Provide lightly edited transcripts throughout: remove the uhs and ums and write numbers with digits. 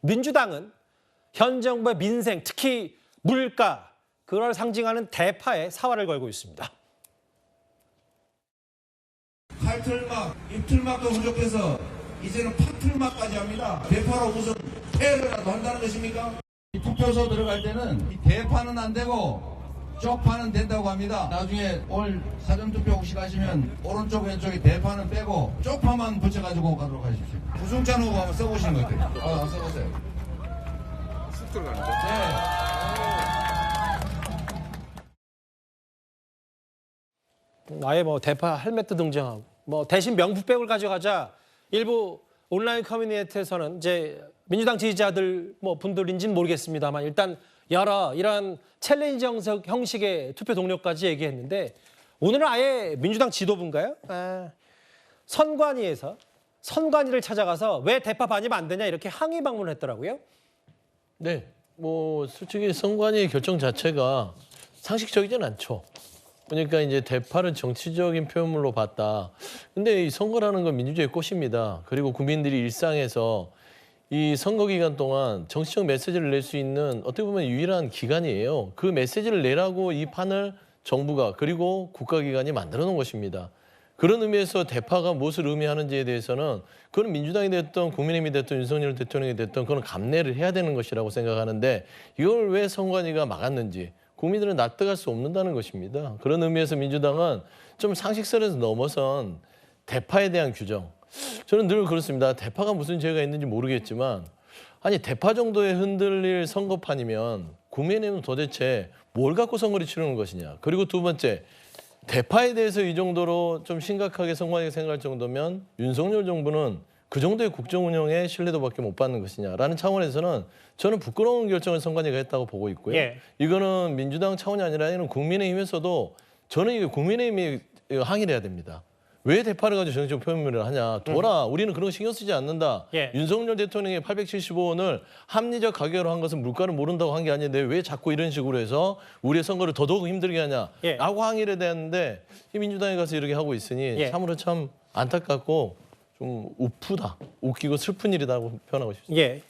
민주당은 현 정부의 민생, 특히 물가, 그걸 상징하는 대파에 사활을 걸고 있습니다. 칼틀막, 입틀막도 부족해서 이제는 팥틀막까지 합니다. 대파로 무슨 폐를 한다는 것입니까? 이 투표소 들어갈 때는 이 대파는 안 되고 쪽파는 된다고 합니다. 나중에 오늘 사전투표 혹시 가시면 오른쪽 왼쪽에 대파는 빼고 쪽파만 붙여가지고 가도록 하십시오. 구승찬 후보 한번 써보시는 것 같아요. 써보세요. 쑥 들어가는 거? 네. 아예 뭐 대파 헬멧도 등장하고 뭐 대신 명품백을 가져가자. 일부 온라인 커뮤니티에서는 이제 민주당 지지자들 뭐 분들인지는 모르겠습니다만 일단 여러 이런 챌린지 형식의 투표 동료까지 얘기했는데 오늘은 아예 민주당 지도부인가요? 선관위에서 선관위를 찾아가서 왜 대파 반입 안 되냐 이렇게 항의 방문을 했더라고요. 네, 뭐 솔직히 선관위 결정 자체가 상식적이진 않죠. 그러니까 이제 대파를 정치적인 표현물로 봤다. 근데 이 선거라는 건 민주주의의 꽃입니다. 그리고 국민들이 일상에서 이 선거 기간 동안 정치적 메시지를 낼 수 있는 어떻게 보면 유일한 기간이에요. 그 메시지를 내라고 이 판을 정부가 그리고 국가기관이 만들어 놓은 것입니다. 그런 의미에서 대파가 무엇을 의미하는지에 대해서는 그건 민주당이 됐든 국민의힘이 됐든 윤석열 대통령이 됐든 그건 감내를 해야 되는 것이라고 생각하는데 이걸 왜 선관위가 막았는지 국민들은 납득할 수 없는다는 것입니다. 그런 의미에서 민주당은 좀 상식선에서 넘어선 대파에 대한 규정. 저는 늘 그렇습니다. 대파가 무슨 죄가 있는지 모르겠지만 아니 대파 정도의 흔들릴 선거판이면 국민의힘은 도대체 뭘 갖고 선거를 치르는 것이냐. 그리고 두 번째 대파에 대해서 이 정도로 좀 심각하게 선관위가 생각할 정도면 윤석열 정부는 그 정도의 국정 운영에 신뢰도밖에 못 받는 것이냐라는 차원에서는 저는 부끄러운 결정을 선관위가 했다고 보고 있고요. 예. 이거는 민주당 차원이 아니라 이는 국민의힘에서도 저는 이게 국민의힘이 항의를 해야 됩니다. 왜 대파를 가지고 정치적 표현을 하냐. 우리는 그런 거 신경 쓰지 않는다. 예. 윤석열 대통령이 875원을 합리적 가격으로 한 것은 물가를 모른다고 한 게 아닌데 왜 자꾸 이런 식으로 해서 우리의 선거를 더더욱 힘들게 하냐. 예. 라고 항의를 했는데 이 민주당에 가서 이렇게 하고 있으니 예. 참으로 참 안타깝고 좀 우프다. 웃기고 슬픈 일이라고 표현하고 싶습니다. 예.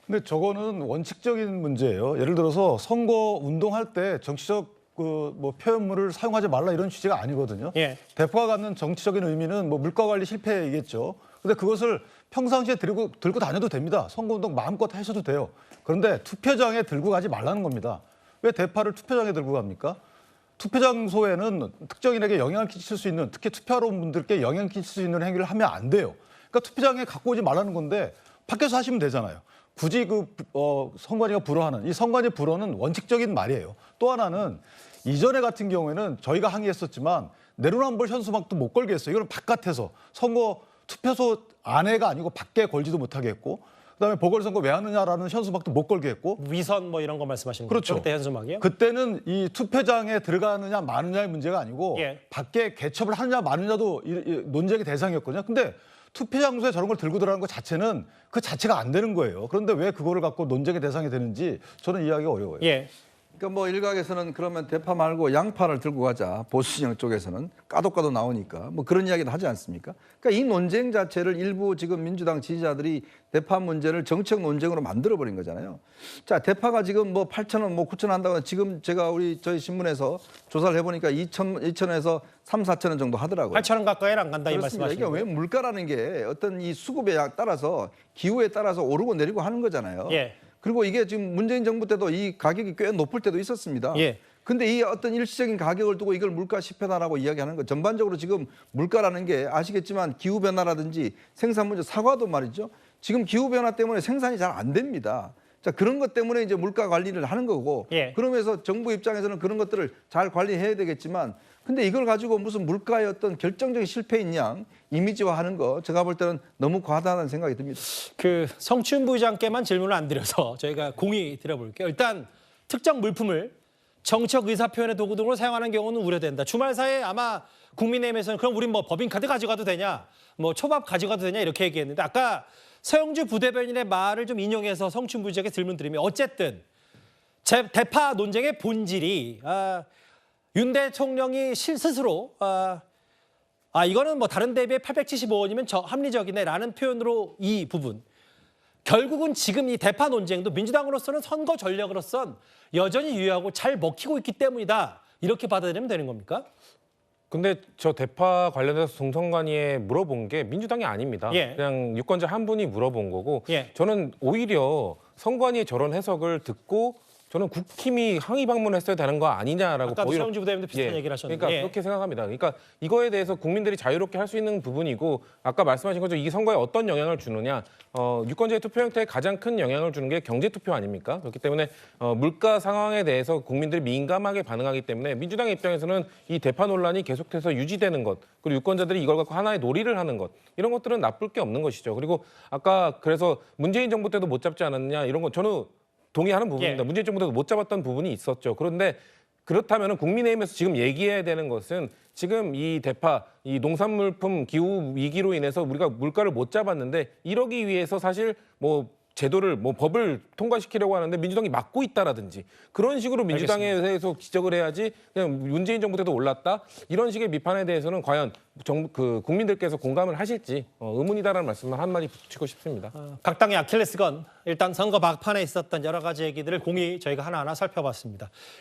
근데 저거는 원칙적인 문제예요. 예를 들어서 선거 운동할 때 정치적 뭐 표현물을 사용하지 말라 이런 취지가 아니거든요. 예. 대파가 갖는 정치적인 의미는 뭐 물가 관리 실패이겠죠. 근데 그것을 평상시에 들고 다녀도 됩니다. 선거운동 마음껏 하셔도 돼요. 그런데 투표장에 들고 가지 말라는 겁니다. 왜 대파를 투표장에 들고 갑니까? 투표 장소에는 특정인에게 영향을 끼칠 수 있는, 특히 투표하러 온 분들께 영향을 끼칠 수 있는 행위를 하면 안 돼요. 그러니까 투표장에 갖고 오지 말라는 건데 밖에서 하시면 되잖아요. 굳이 선관위가 불허하는 이 선관위 불허는 원칙적인 말이에요. 또 하나는 이전에 같은 경우에는 저희가 항의했었지만 내로남불 현수막도 못 걸게 했어요. 이건 바깥에서 선거 투표소 안에가 아니고 밖에 걸지도 못하게 했고 그다음에 보궐선거 왜 하느냐라는 현수막도 못 걸게 했고 위선 뭐 이런 거 말씀하시는 거죠? 그렇죠. 그때 현수막이요? 그때는 이 투표장에 들어가느냐 마느냐의 문제가 아니고 예. 밖에 개첩을 하느냐 마느냐도 논쟁의 대상이었거든요. 근데 투표장소에 저런 걸 들고 들어가는 것 자체는 그 자체가 안 되는 거예요. 그런데 왜 그거를 갖고 논쟁의 대상이 되는지 저는 이해하기가 어려워요. 예. 그러니까 뭐 일각에서는 그러면 대파 말고 양파를 들고 가자. 보수 진영 쪽에서는 까도 나오니까 뭐 그런 이야기도 하지 않습니까? 그러니까 이 논쟁 자체를 일부 지금 민주당 지지자들이 대파 문제를 정책 논쟁으로 만들어 버린 거잖아요. 자, 대파가 지금 뭐 8,000원, 뭐 9,000원 한다고 지금 제가 저희 신문에서 조사를 해보니까 2,000원에서 3,000~4,000원 정도 하더라고요. 8,000원 가까이는 안 간다 이 그렇습니다. 말씀하시는 이게 왜 거예요? 물가라는 게 어떤 이 수급에 따라서 기후에 따라서 오르고 내리고 하는 거잖아요. 예. 그리고 이게 지금 문재인 정부 때도 이 가격이 꽤 높을 때도 있었습니다. 예. 근데 이 어떤 일시적인 가격을 두고 이걸 물가 실패다라고 이야기하는 거 전반적으로 지금 물가라는 게 아시겠지만 기후 변화라든지 생산 문제 사과도 말이죠. 지금 기후 변화 때문에 생산이 잘 안 됩니다. 자, 그런 것 때문에 이제 물가 관리를 하는 거고 예. 그러면서 정부 입장에서는 그런 것들을 잘 관리해야 되겠지만 근데 이걸 가지고 무슨 물가의 어떤 결정적인 실패인 양 이미지화하는 거 제가 볼 때는 너무 과다하다는 생각이 듭니다. 그 성춘 부의장께만 질문을 안 드려서 저희가 공의 드려볼게요. 일단 특정 물품을 정책 의사 표현의 도구 등으로 사용하는 경우는 우려된다. 주말 사이에 아마 국민의힘에서는 그럼 우린 뭐 법인카드 가져가도 되냐, 뭐 초밥 가져가도 되냐 이렇게 얘기했는데 아까 서영주 부대변인의 말을 좀 인용해서 성춘 부의장께 질문 드리면 어쨌든 대파 논쟁의 본질이 윤 대통령이 스스로 이거는 뭐 다른 대비에 875원이면 합리적이네라는 표현으로 이 부분 결국은 지금 이 대파 논쟁도 민주당으로서는 선거 전략으로선 여전히 유효하고 잘 먹히고 있기 때문이다. 이렇게 받아들이면 되는 겁니까? 근데 저 대파 관련해서 동선관위에 물어본 게 민주당이 아닙니다. 예. 그냥 유권자 한 분이 물어본 거고 예. 저는 오히려 선관위의 저런 해석을 듣고 저는 국힘이 항의 방문했어야 되는 거 아니냐라고 아까 오히려 최영주 부대님도 비슷한 얘기를 하셨는데. 그러니까 예. 그렇게 생각합니다. 그러니까 이거에 대해서 국민들이 자유롭게 할 수 있는 부분이고 아까 말씀하신 것처럼 이 선거에 어떤 영향을 주느냐 유권자의 투표 형태에 가장 큰 영향을 주는 게 경제 투표 아닙니까? 그렇기 때문에 물가 상황에 대해서 국민들이 민감하게 반응하기 때문에 민주당의 입장에서는 이 대파 논란이 계속해서 유지되는 것 그리고 유권자들이 이걸 갖고 하나의 놀이를 하는 것 이런 것들은 나쁠 게 없는 것이죠. 그리고 아까 그래서 문재인 정부 때도 못 잡지 않았느냐 이런 거 저는 동의하는 부분입니다. 예. 문재인 정부 때도 못 잡았던 부분이 있었죠. 그런데 그렇다면 국민의힘에서 지금 얘기해야 되는 것은 지금 이 대파, 이 농산물품 기후 위기로 인해서 우리가 물가를 못 잡았는데 이러기 위해서 사실 뭐 제도를 뭐 법을 통과시키려고 하는데 민주당이 막고 있다라든지 그런 식으로 민주당에 대해서 지적을 해야지 그냥 문재인 정부 때도 올랐다 이런 식의 비판에 대해서는 과연 국민들께서 공감을 하실지 의문이다라는 말씀을 한마디 붙이고 싶습니다. 각 당의 아킬레스건 일단 선거 막판에 있었던 여러 가지 얘기들을 공히 저희가 하나하나 살펴봤습니다.